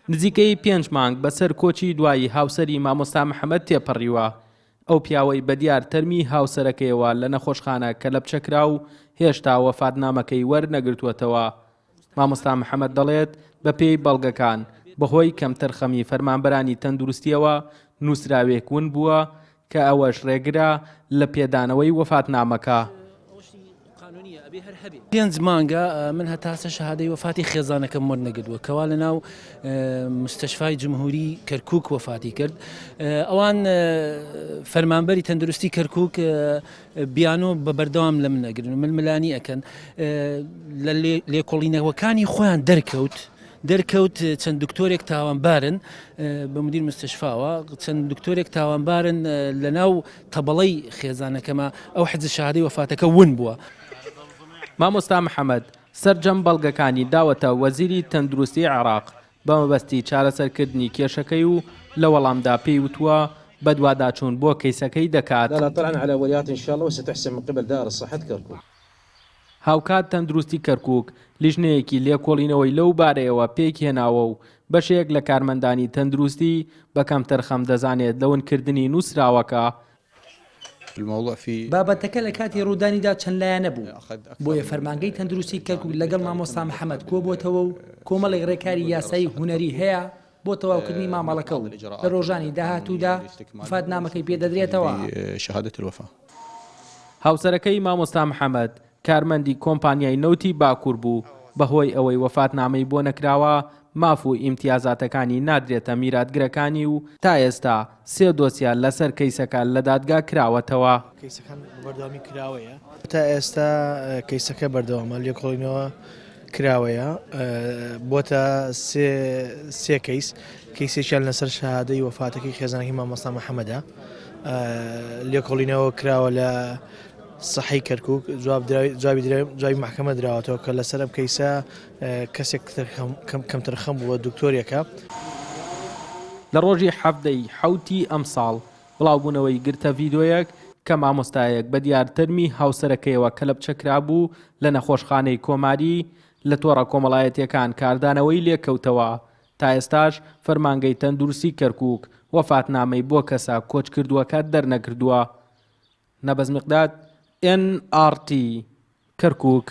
نزیکەی 5 مانگ بەسەر کۆچی دوایی هاوسەری مامۆستا محەممەد تێپەڕیوە. ئەو پیاوەی بەدیار تەرمی هاوسەرەکەیەوە لە نەخۆشخانە کە لە بچەکرا و هێشتا وەفاتنامەکەی وەرنەگرتووەتەوە. مامۆستا محەممەد دەڵێت بە پێی بەڵگەکان بەهۆی کەمتر خەمی فەرمانبەرانی تەندروستیەوە نووسراوێک ون بووە کە ئەوەش ڕێگرا لە پێدانەوەی وەفاتنامەکە. 5 مانگە من هەتاسە شەهادەی وەفاتی خێزانەکەم وەرنەگرتووە کەوا لە ناو مستەشفای جمهوری کەرکووک وەفاتی کرد. ئەوان فەرمانبەری تەندروستی کەرکووک بیانۆ بە بەردەوام لە من نەگرن و ململانی ئەکەن لە لێکۆڵینەوەکانی خۆیان دەرکەوت چەند دکتۆرێک تاوانبارن بە مدیر مستەشفاوە چەند دکتۆرێک تاوانبارن لە ناو تەبەڵەی خێزانەکەمە ئەو حجز شەهادەی وەفاتەکە ون بووە. مامۆستا محەممەد سەرجەم بەڵگەکانی داوەتە وەزیری تەندروستی عێراق بە مەبەستی چارەسەرکردنی کێشەکەی و لە وەڵامدا پێی وتووە بە دوواداچوون بۆ کەیسەکەی دەکات. هاوکات تەندروستی کەرکووک لیژنەیەکی لێکۆڵینەوەی لەو بارەیەوە پێکی هێناوە و بەشێک لە کارمەندانی تەندروستی بە کەمتر خەم دەزانێت لەونکردنی نووسراوەکە. بابەتەکە لە کاتی ڕوودانیدا چەند لایەنە بوو بۆیە فەرمانگەی تەندروستی کەرکووک لەگەڵ مامۆستا محەممەد کۆبووەتەوە و کۆمەڵی ڕێکاری یاسایی هوەری هەیە بۆ تەواوکردنی مامەڵەکە و لە ڕۆژانی داهاتوودا وەفاتنامەکەی پێدەدرێتەوە. هاوسەرەکەی مامۆستا محەممەد کارمەندی کۆمپانیای نەوتی باکوور بوو بەهۆی ئەوەی وەفاتنامەی بۆ نەکراوە ماف و ئیمتیازاتەکانی نادرێتە میراتگرەکانی و تا ئێستا 3 دۆسیە لەسەر کەیسەکە لە دادگا کراوەتەوە. کەیسەکان بەردەوامی کراوەیە تا ئێستا کەیسەکە بەردەوامە لێکۆڵینەوە کراوەیە بۆتە 3 کەیسێکیان لەسەر شەهادەی وەفاتەکەی خێزانەکەی مامۆستا محەممەدە لێکۆڵینەوە کراوە لە سەحەی کەرکووک جوابی محکەمە دراوەتەوە کە لەسەر ئەم کەیسە کەسێک کەمتر خەم بووە دکتۆریەکە. لە ڕۆژی 7 ئەم ساڵ بڵاوبوونەوەی گرتە ڤیدۆیەک کە مامۆستایەک بە دیارتەرمی هاوسەرەکەیەوە کە لە بچەکرا بوو لە نەخۆشخانەی کۆماری لە تۆڕە کۆمەڵایەتیەکان کاردانەوەی لێکەوتەوە. تا ئێستاش فەرمانگەی تەندروستی کەرکووک وەفاتنامەی بۆ کەسە کۆچ کردووەکە دەرنەکردووە. نەبەز میقداد NRT کەرکووک.